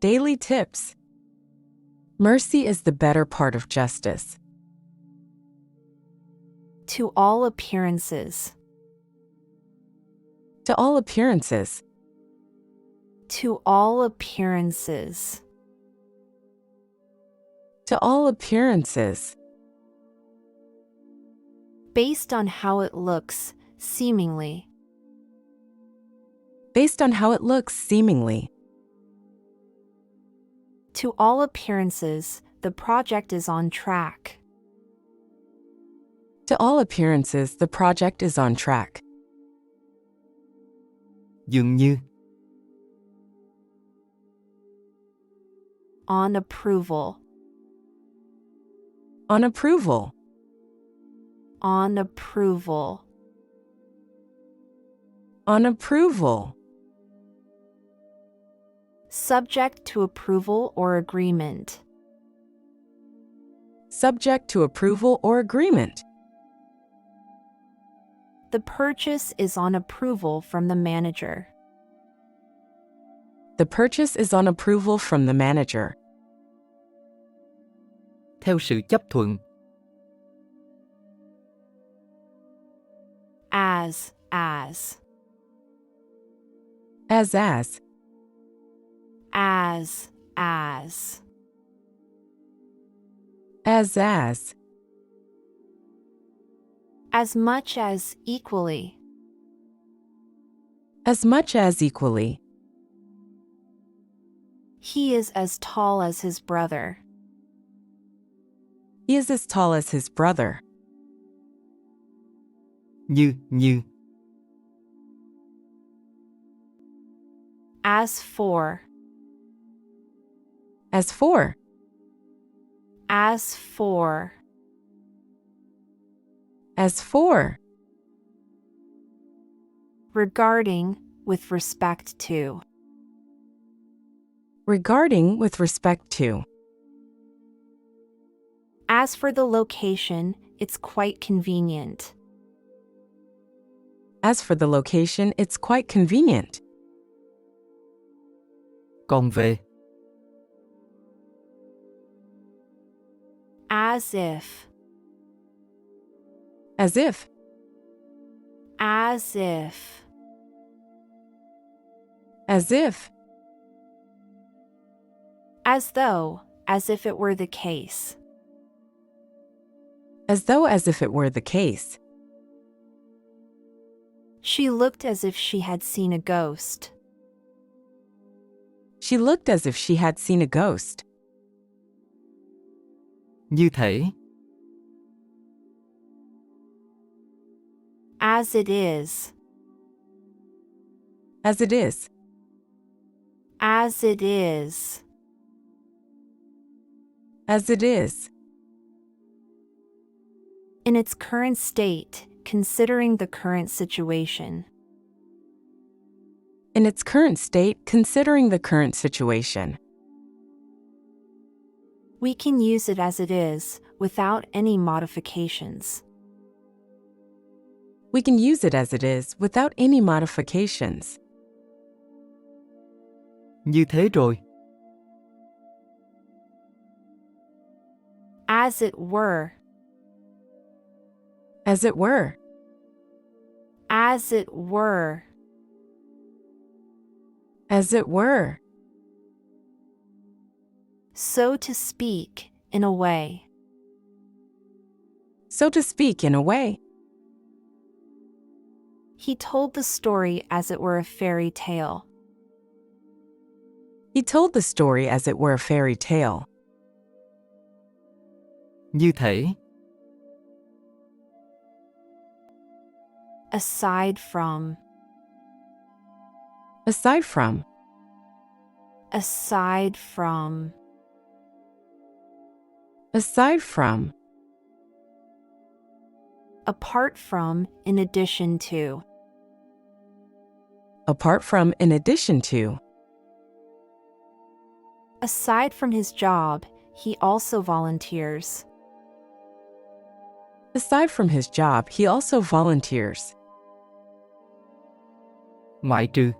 daily tips. Mercy is the better part of justice. To all appearances. To all appearances. To all appearances. To all appearances. Based on how it looks, seemingly. Based on how it looks, seemingly. To all appearances, the project is on track. To all appearances, the project is on track. Dường như. On approval. On approval. On approval. On approval. Subject to approval or agreement. Subject to approval or agreement. The purchase is on approval from the manager. The purchase is on approval from the manager. Theo sự chấp thuận. As. As. As. As. As much as, equally. As much as, equally. He is as tall as his brother. He is as tall as his brother. Như. As for. As for. As for. As for. Regarding, with respect to. Regarding, with respect to. As for the location, it's quite convenient. As for the location, it's quite convenient. Còn về. As if. As if. As if. As if. As though, as if it were the case. As though, as if it were the case. She looked as if she had seen a ghost. She looked as if she had seen a ghost. Như thể. As it is. As it is. As it is. As it is. In its current state, considering the current situation. In its current state, considering the current situation. We can use it as it is, without any modifications. We can use it as it is, without any modifications. Như thế rồi. As it were. As it were. As it were. As it were. So to speak, in a way. So to speak, in a way. He told the story as it were a fairy tale. He told the story as it were a fairy tale. Như thể. Aside from. Aside from. Aside from. Aside from. Apart from, in addition to. Apart from, in addition to. Aside from his job, he also volunteers. Aside from his job, he also volunteers. Ngoại trừ.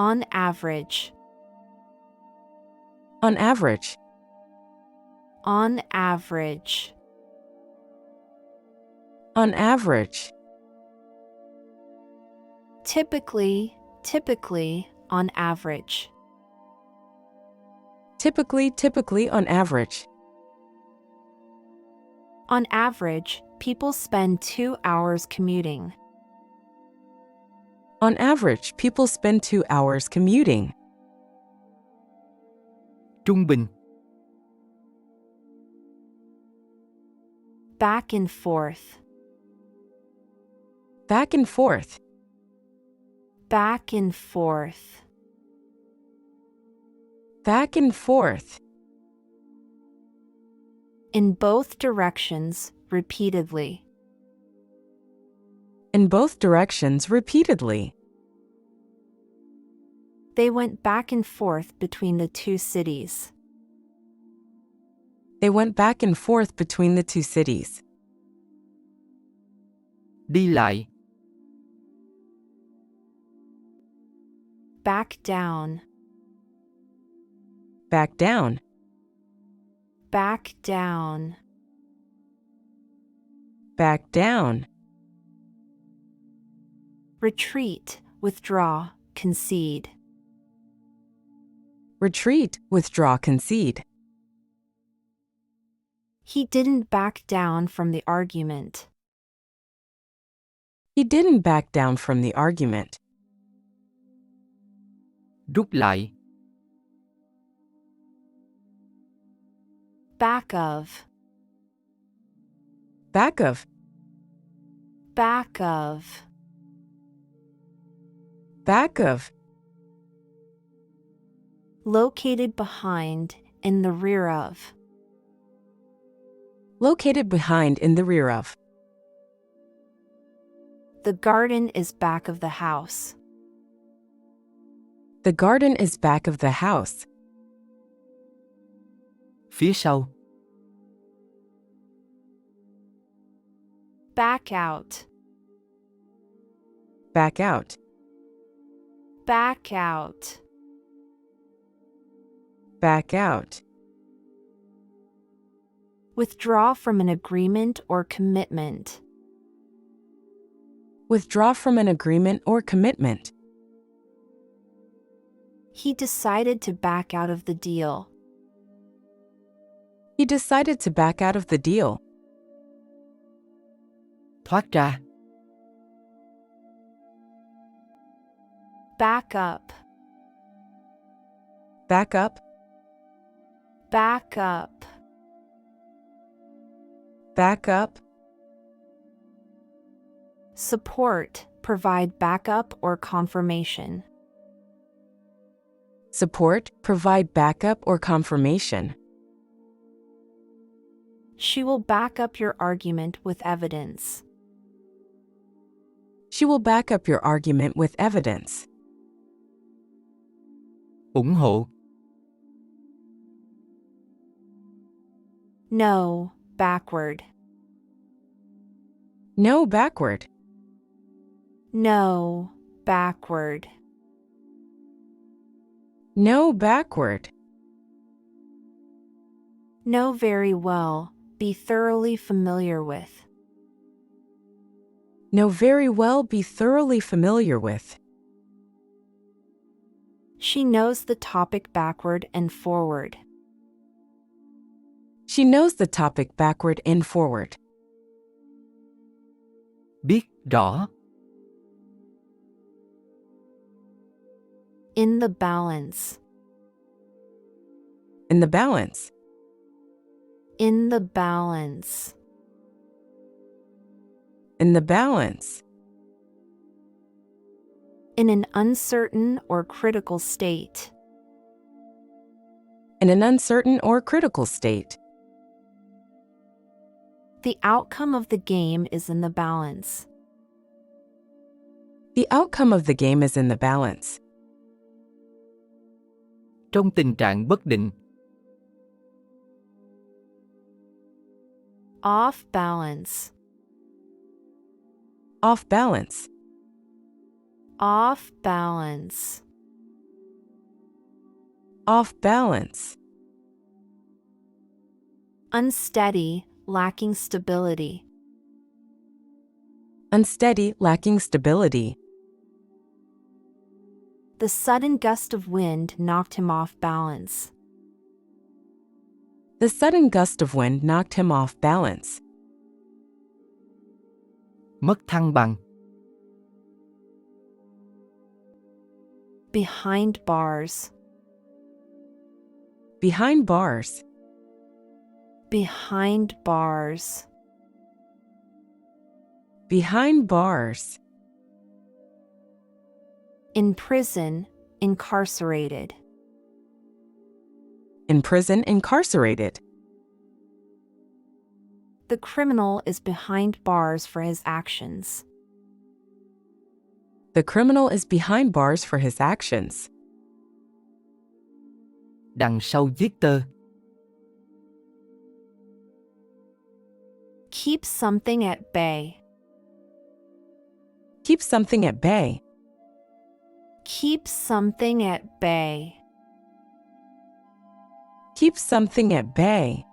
On average. On average. On average. On average. Typically, on average. Typically on average. On average, people spend 2 hours commuting. On average, people spend 2 hours commuting. Trung bình. Back and forth. Back and forth. Back and forth. Back and forth. In both directions, repeatedly. In both directions repeatedly. They went back and forth between the two cities. They went back and forth between the two cities. Đi lại. Back down. Back down. Back down. Back down. Retreat, withdraw, concede. Retreat, withdraw, concede. He didn't back down from the argument. He didn't back down from the argument. Rút lại. Back of. Back of. Back of. Back of. Located behind, in the rear of. Located behind, in the rear of. The garden is back of the house. The garden is back of the house. Phía sau. Back out. Back out. Back out. Back out. Withdraw from an agreement or commitment. Withdraw from an agreement or commitment. He decided to back out of the deal. He decided to back out of the deal. Thoát ra. Back up. Back up. Back up. Back up. Support, provide backup or confirmation. Support, provide backup or confirmation. She will back up your argument with evidence. She will back up your argument with evidence. ủng hộ. No, backward. No, backward. No, backward. No, backward. Know very well, be thoroughly familiar with. Know very well, be thoroughly familiar with. She knows the topic backward and forward. She knows the topic backward and forward. Biết rõ. In the balance. In the balance. In the balance. In the balance. In an uncertain or critical state. In an uncertain or critical state. The outcome of the game is in the balance. The outcome of the game is in the balance. Trong tình trạng bất định. Off balance. Off balance. Off balance. Off balance. Unsteady, lacking stability. Unsteady, lacking stability. The sudden gust of wind knocked him off balance. The sudden gust of wind knocked him off balance. Mất thăng bằng. Behind bars. Behind bars. Behind bars. Behind bars. In prison, incarcerated. In prison, incarcerated. The criminal is behind bars for his actions. The criminal is behind bars for his actions. Đằng sau gitter. Keep something at bay. Keep something at bay. Keep something at bay. Keep something at bay.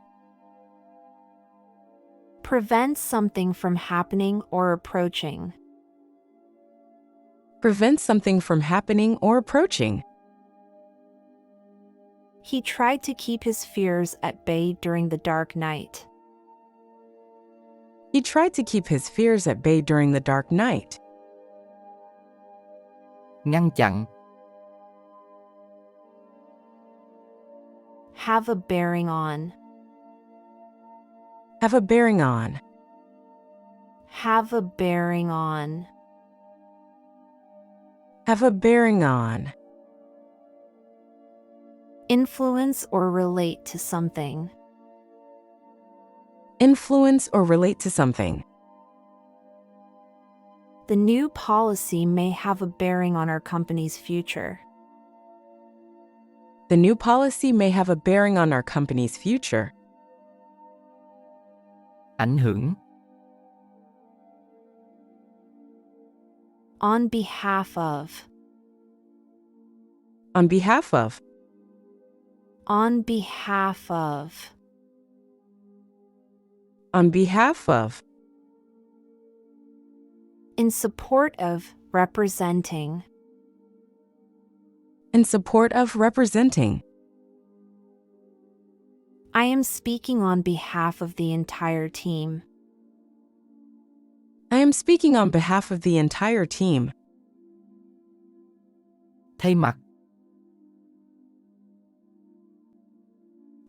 Prevent something from happening or approaching. Prevent something from happening or approaching. He tried to keep his fears at bay during the dark night. He tried to keep his fears at bay during the dark night. Ngăn chặn. Have a bearing on. Have a bearing on. Have a bearing on. Have a bearing on. Influence or relate to something. Influence or relate to something. The new policy may have a bearing on our company's future. The new policy may have a bearing on our company's future. Ảnh hưởng. On behalf of. On behalf of. On behalf of. On behalf of. In support of, representing. In support of, representing. I am speaking on behalf of the entire team. I am speaking on behalf of the entire team. Thay mặt.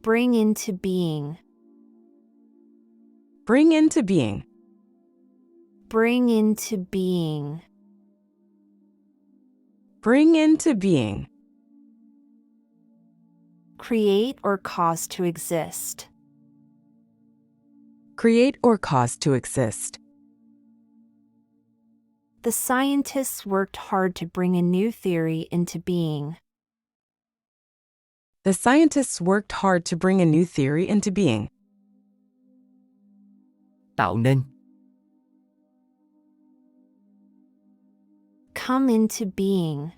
Bring into being. Bring into being. Bring into being. Bring into being. Create or cause to exist. Create or cause to exist. The scientists worked hard to bring a new theory into being. The scientists worked hard to bring a new theory into being. Tạo nên. Come into being.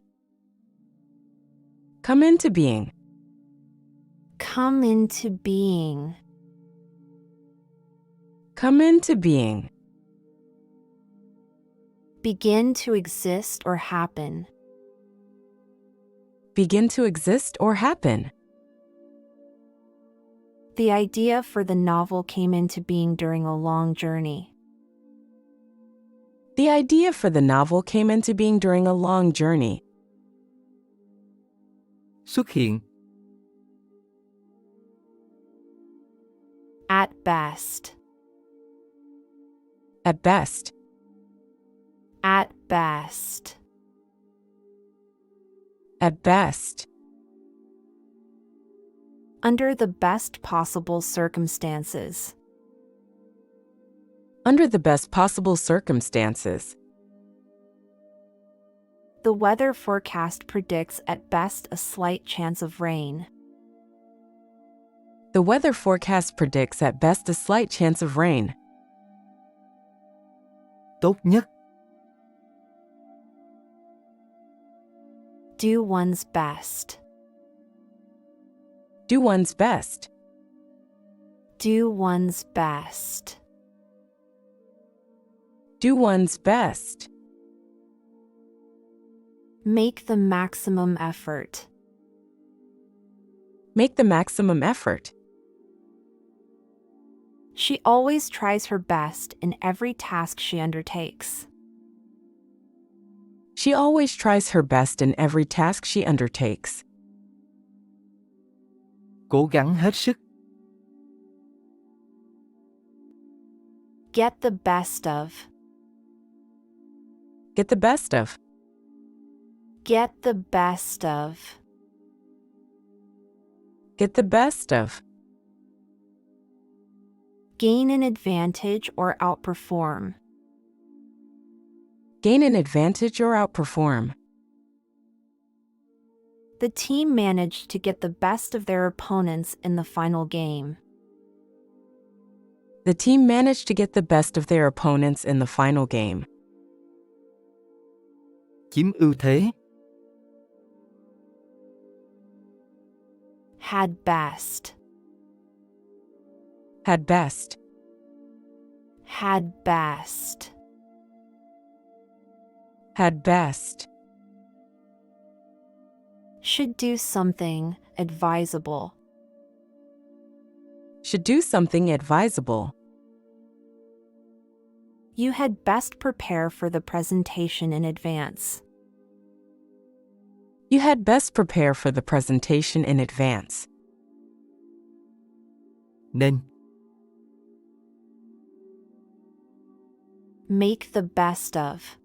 Come into being. Come into being. Come into being. Begin to exist or happen. Begin to exist or happen. The idea for the novel came into being during a long journey. The idea for the novel came into being during a long journey. Xuất hiện. At best. At best. At best. At best. Under the best possible circumstances. Under the best possible circumstances. The weather forecast predicts at best a slight chance of rain. The weather forecast predicts at best a slight chance of rain. Tốt nhất. Do one's best. Do one's best. Do one's best. Do one's best. Make the maximum effort. Make the maximum effort. She always tries her best in every task she undertakes. She always tries her best in every task she undertakes. Cố gắng hết sức. Get the best of. Get the best of. Get the best of. Get the best of. Gain an advantage or outperform. Gain an advantage or outperform. The team managed to get the best of their opponents in the final game. The team managed to get the best of their opponents in the final game. Chiếm ưu thế. Had best. Had best. Had best. Had best. Should do something advisable. Should do something advisable. You had best prepare for the presentation in advance. You had best prepare for the presentation in advance. Nên. Make the best of.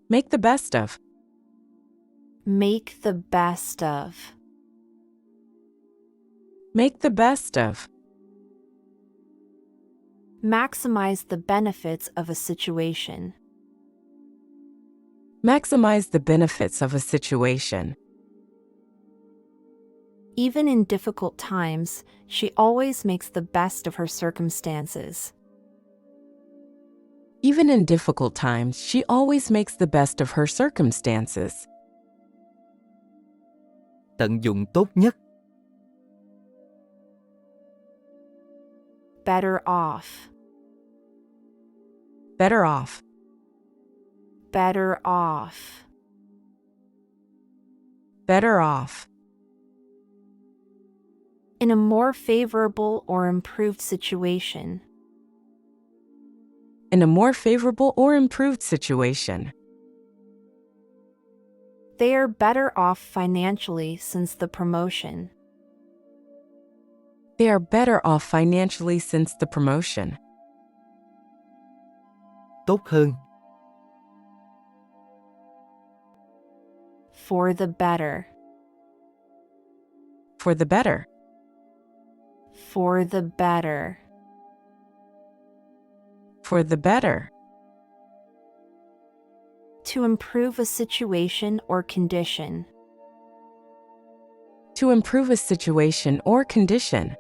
Make the best of. Make the best of. Make the best of. Maximize the benefits of a situation. Maximize the benefits of a situation. Even in difficult times, she always makes the best of her circumstances. Even in difficult times, she always makes the best of her circumstances. Tận dụng tốt nhất. Better off. Better off. Better off. Better off. In a more favorable or improved situation. In a more favorable or improved situation. They are better off financially since the promotion. They are better off financially since the promotion. Tốt hơn. For the better. For the better. For the better. For the better. To improve a situation or condition. To improve a situation or condition.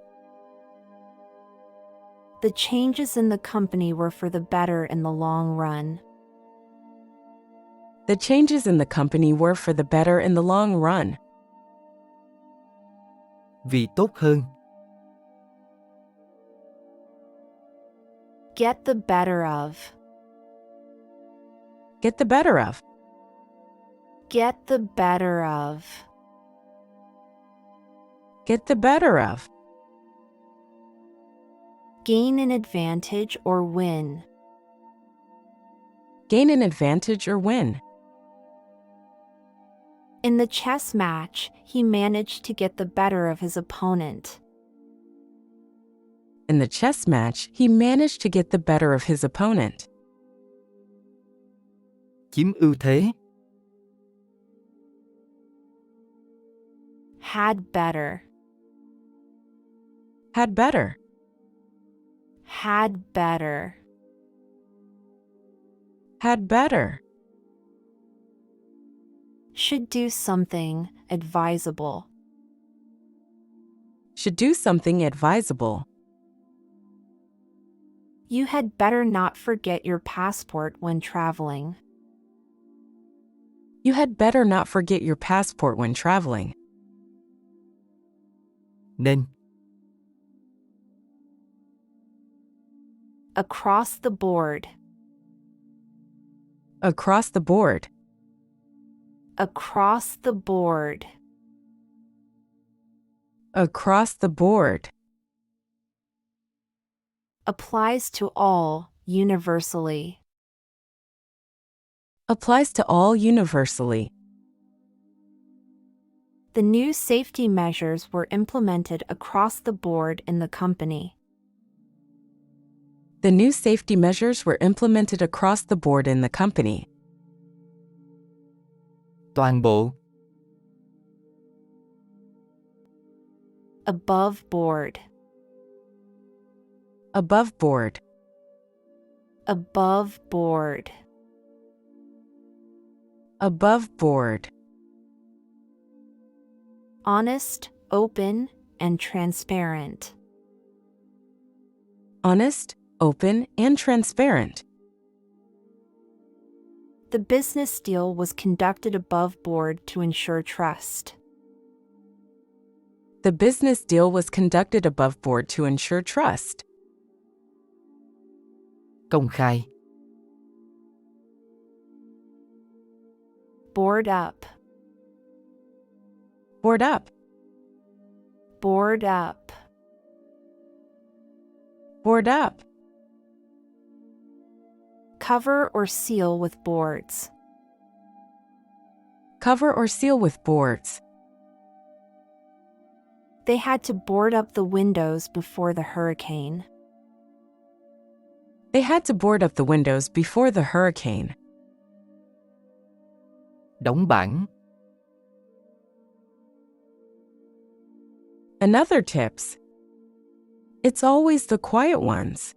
The changes in the company were for the better in the long run. The changes in the company were for the better in the long run. Vì tốt hơn. Get the better of. Get the better of. Get the better of. Get the better of. Gain an advantage or win. Gain an advantage or win. In the chess match, he managed to get the better of his opponent. In the chess match, he managed to get the better of his opponent. Chiếm ưu thế. Had better. Had better. Had better. Had better. Should do something advisable. Should do something advisable. You had better not forget your passport when traveling. You had better not forget your passport when traveling. Nên. Across the board. Across the board. Across the board. Across the board. Applies to all, universally. Applies to all universally. The new safety measures were implemented across the board in the company. The new safety measures were implemented across the board in the company. Toàn bộ. Above board. Above board. Above board. Above board. Honest, open, and transparent. Honest, open, and transparent. The business deal was conducted above board to ensure trust. The business deal was conducted above board to ensure trust. Công khai. Board up. Board up. Board up. Board up. Cover or seal with boards. Cover or seal with boards. They had to board up the windows before the hurricane. They had to board up the windows before the hurricane. Đóng bảng. Another tips. It's always the quiet ones.